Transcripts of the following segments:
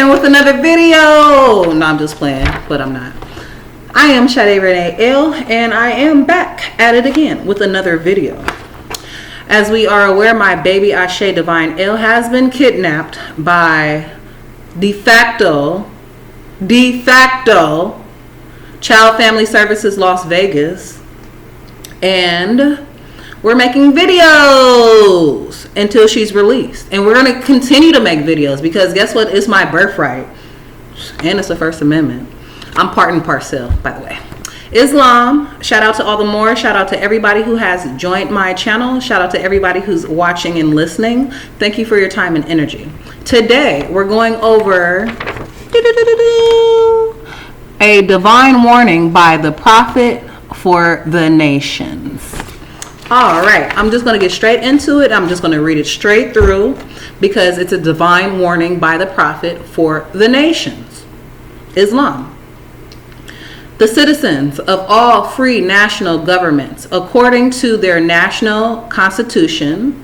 again with another video. No, I'm just playing, but I'm not. I am Sade Renee L, and I am back at it again with another video. As we are aware, my baby Ashe Divine L has been kidnapped by de facto Child Family Services Las Vegas, and we're making videos until she's released. And we're going to continue to make videos because guess what? It's my birthright. And it's the First Amendment. I'm part and parcel, by the way. Islam, shout out to all the more. Shout out to everybody who has joined my channel. Shout out to everybody who's watching and listening. Thank you for your time and energy. Today, we're going over a divine warning by the prophet for the nations. All right, I'm just going to get straight into it. I'm just going to read it straight through because it's a divine warning by the prophet for the nations. Islam. The citizens of all free national governments, according to their national constitution,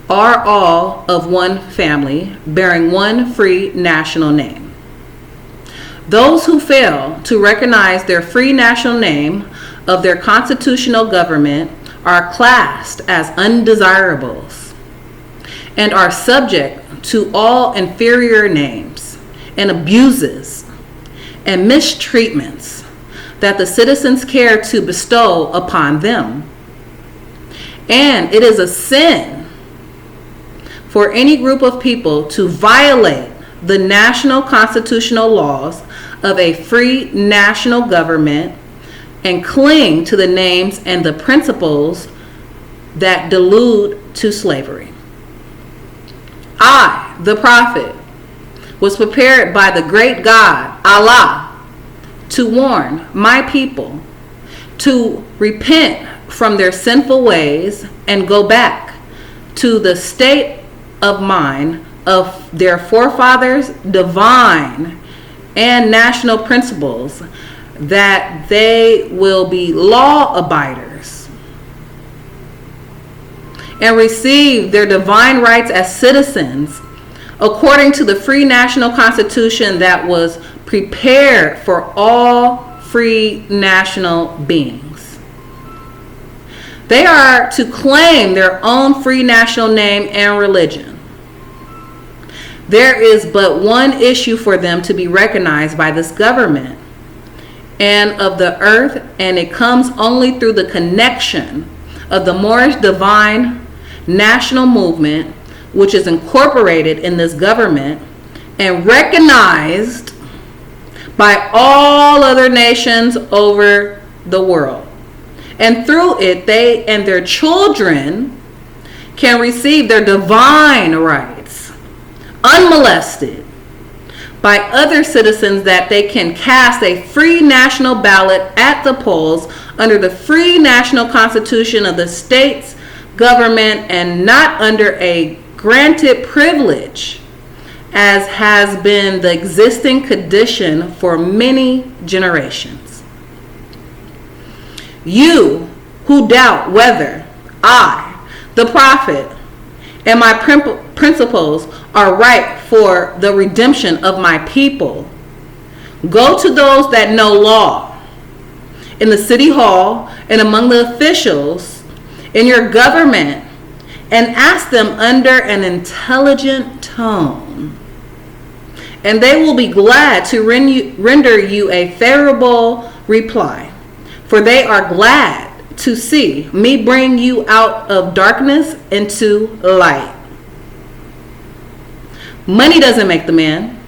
are all of one family, bearing one free national name. Those who fail to recognize their free national name of their constitutional government are classed as undesirables and are subject to all inferior names and abuses and mistreatments that the citizens care to bestow upon them. And it is a sin for any group of people to violate the national constitutional laws of a free national government and cling to the names and the principles that delude to slavery. I, the prophet, was prepared by the great God, Allah, to warn my people to repent from their sinful ways and go back to the state of mind of their forefathers' divine and national principles, that they will be law abiders and receive their divine rights as citizens according to the free national constitution that was prepared for all free national beings. They are to claim their own free national name and religion. There is but one issue for them to be recognized by this government and of the earth, and it comes only through the connection of the Moorish divine national movement, which is incorporated in this government and recognized by all other nations over the world. And through it, they and their children can receive their divine rights unmolested by other citizens, that they can cast a free national ballot at the polls under the free national constitution of the state's government and not under a granted privilege as has been the existing condition for many generations. You who doubt whether I, the prophet, and my principles are right for the redemption of my people, go to those that know law in the city hall and among the officials in your government and ask them under an intelligent tone, and they will be glad to render you a favorable reply, for they are glad to see me bring you out of darkness into light. Money doesn't make the man.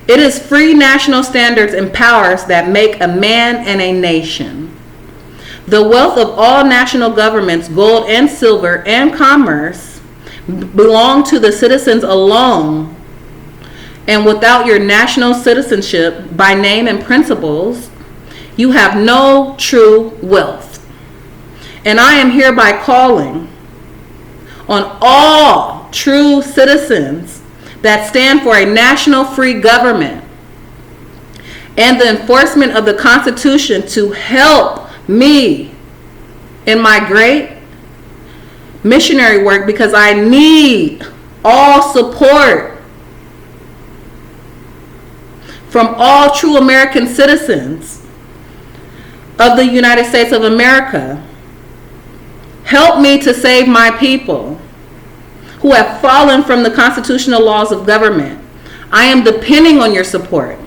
It is free national standards and powers that make a man and a nation. The wealth of all national governments, gold and silver and commerce, belong to the citizens alone. And without your national citizenship by name and principles, you have no true wealth. And I am hereby calling on all true citizens that stand for a national free government and the enforcement of the Constitution to help me in my great missionary work, because I need all support from all true American citizens of the United States of America. Help me to save my people who have fallen from the constitutional laws of government. I am depending on your support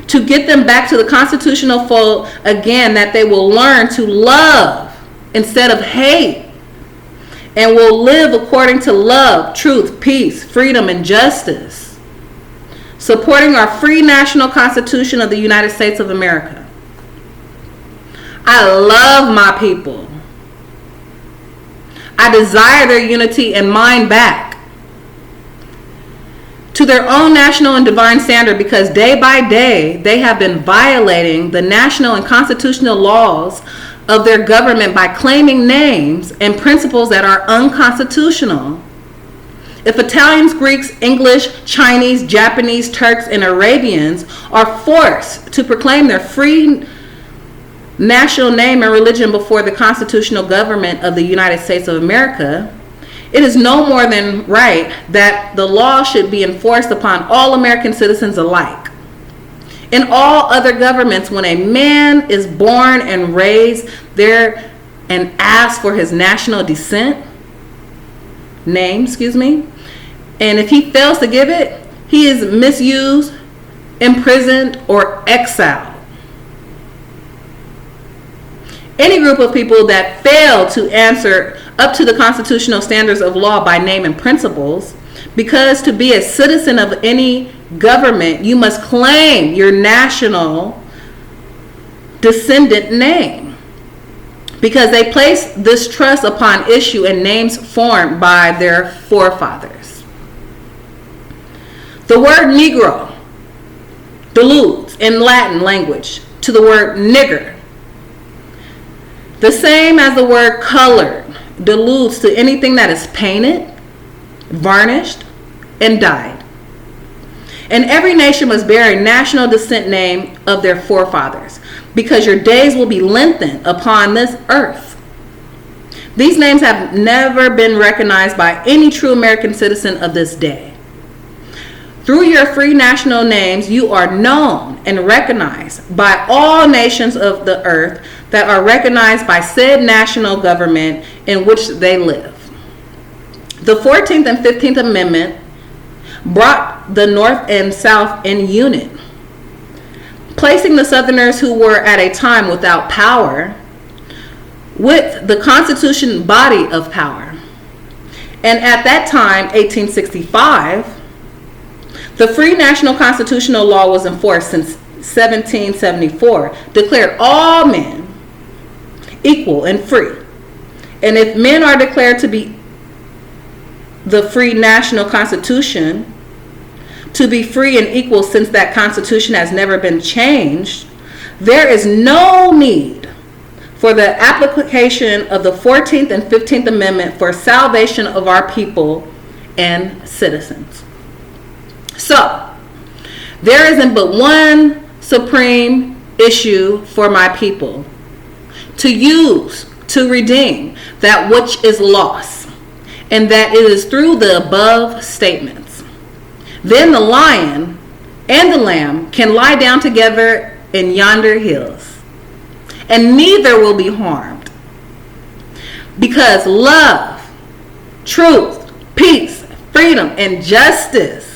to get them back to the constitutional fold again, that they will learn to love instead of hate and will live according to love, truth, peace, freedom, and justice, supporting our free national Constitution of the United States of America. I love my people. I desire their unity and mine back to their own national and divine standard, because day by day they have been violating the national and constitutional laws of their government by claiming names and principles that are unconstitutional. If Italians, Greeks, English, Chinese, Japanese, Turks, and Arabians are forced to proclaim their free national name and religion before the constitutional government of the United States of America, it is no more than right that the law should be enforced upon all American citizens alike. In all other governments, when a man is born and raised there and asks for his national name, and if he fails to give it, he is misused, imprisoned, or exiled. Any group of people that fail to answer up to the constitutional standards of law by name and principles, because to be a citizen of any government, you must claim your national descendant name, because they place this trust upon issue and names formed by their forefathers. The word Negro deludes in Latin language to the word nigger, the same as the word colored deludes to anything that is painted, varnished, and dyed. And every nation must bear a national descent name of their forefathers, because your days will be lengthened upon this earth. These names have never been recognized by any true American citizen of this day. Through your free national names, you are known and recognized by all nations of the earth that are recognized by said national government in which they live. The 14th and 15th Amendment brought the North and South in unit, placing the Southerners who were at a time without power with the Constitution body of power. And at that time, 1865, the free national constitutional law was enforced since 1774, declared all men equal and free. And if men are declared to be the free national constitution, to be free and equal since that constitution has never been changed, there is no need for the application of the 14th and 15th Amendment for salvation of our people and citizens. So, there isn't but one supreme issue for my people: to use, to redeem that which is lost, and that it is through the above statements. Then the lion and the lamb can lie down together in yonder hills, and neither will be harmed, because love, truth, peace, freedom, and justice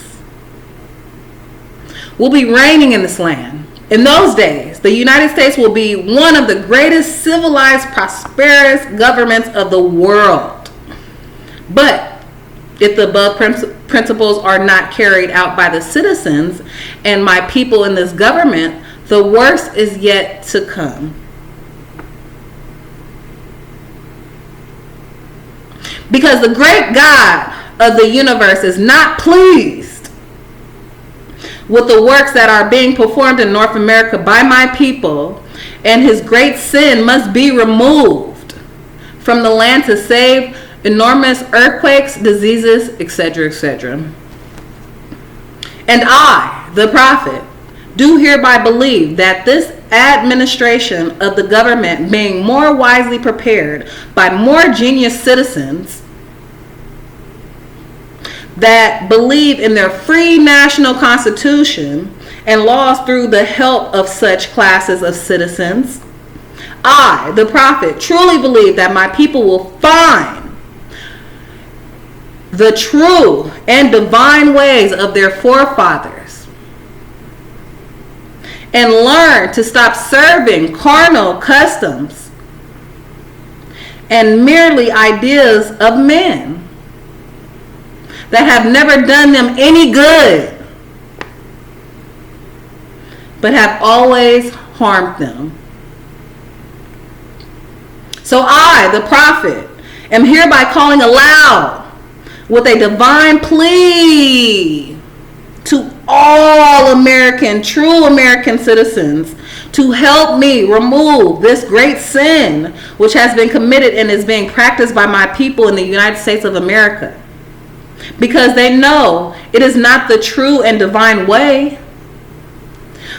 will be reigning in this land. In those days, the United States will be one of the greatest civilized, prosperous governments of the world. But if the above principles are not carried out by the citizens and my people in this government, the worst is yet to come. Because the great God of the universe is not pleased with the works that are being performed in North America by my people, and his great sin must be removed from the land to save enormous earthquakes, diseases, etc., etc. And I, the prophet, do hereby believe that this administration of the government, being more wisely prepared by more genius citizens, that believe in their free national constitution and laws through the help of such classes of citizens, I, the prophet, truly believe that my people will find the true and divine ways of their forefathers and learn to stop serving carnal customs and merely ideas of men that have never done them any good, but have always harmed them. So I, the prophet, am hereby calling aloud with a divine plea to all true American citizens to help me remove this great sin which has been committed and is being practiced by my people in the United States of America. Because they know it is not the true and divine way.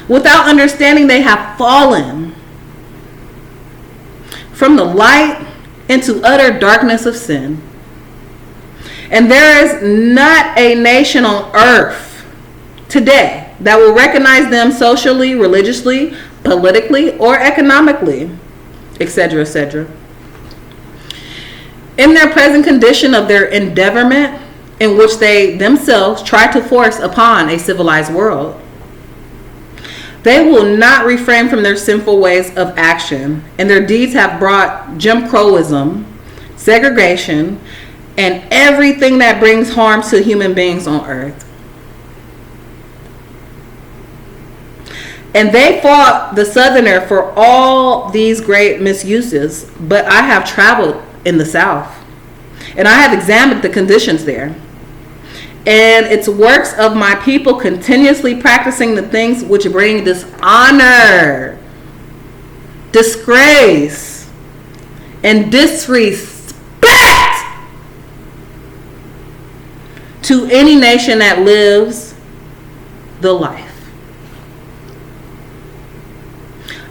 Without understanding, they have fallen from the light into utter darkness of sin. And there is not a nation on earth today that will recognize them socially, religiously, politically, or economically, etc., etc. In their present condition of their endeavorment, in which they themselves try to force upon a civilized world, they will not refrain from their sinful ways of action, and their deeds have brought Jim Crowism, segregation, and everything that brings harm to human beings on earth. And they fought the Southerner for all these great misuses, but I have traveled in the South, and I have examined the conditions there. And it's works of my people continuously practicing the things which bring dishonor, disgrace, and disrespect to any nation that lives the life.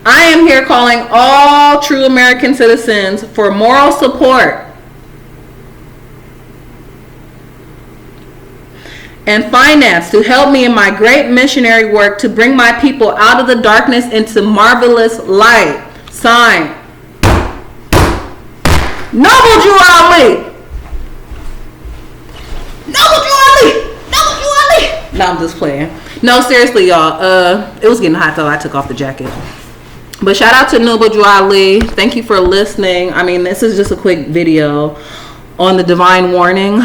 I am here calling all true American citizens for moral support and finance to help me in my great missionary work to bring my people out of the darkness into marvelous light. Signed, Noble Drew Ali. Noble Drew Ali. Noble Drew Ali. No, I'm just playing. No, seriously, y'all. It was getting hot, though. I took off the jacket. But shout out to Noble Drew Ali. Thank you for listening. I mean, this is just a quick video on the divine warning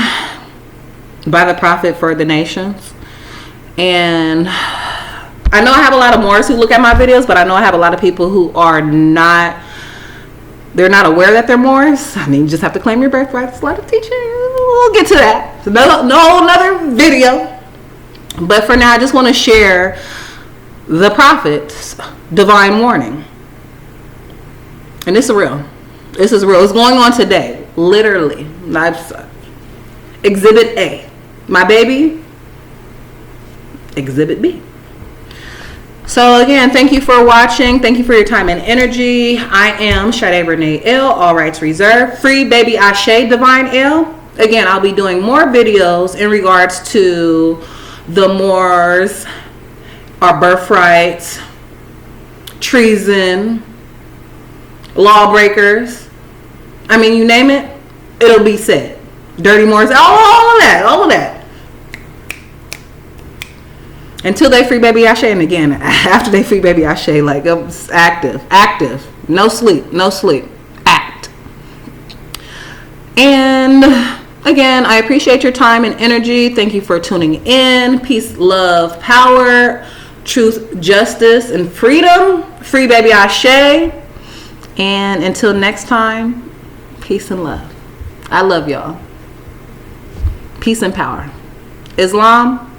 by the prophet for the nations. And I know I have a lot of Moors who look at my videos, but I know I have a lot of people who are not, they're not aware that they're Moors. I mean, you just have to claim your birthright. It's a lot of teaching. We'll get to that. It's another video. But for now, I just want to share the prophet's divine warning. And this is real. This is real. It's going on today. Literally. Exhibit A. My baby, Exhibit B. So again, thank you for watching. Thank you for your time and energy. I am Sade Renee L, all rights reserved. Free baby Ashe Divine L. Again, I'll be doing more videos in regards to the Moors, our birthrights, treason, lawbreakers. I mean, you name it, it'll be said. Dirty Moors, all of that. Until they free baby Ashe, and again, after they free baby Ashe, like, active, no sleep, act. And again, I appreciate your time and energy. Thank you for tuning in. Peace, love, power, truth, justice, and freedom. Free baby Ashe. And until next time, peace and love. I love y'all. Peace and power. Islam.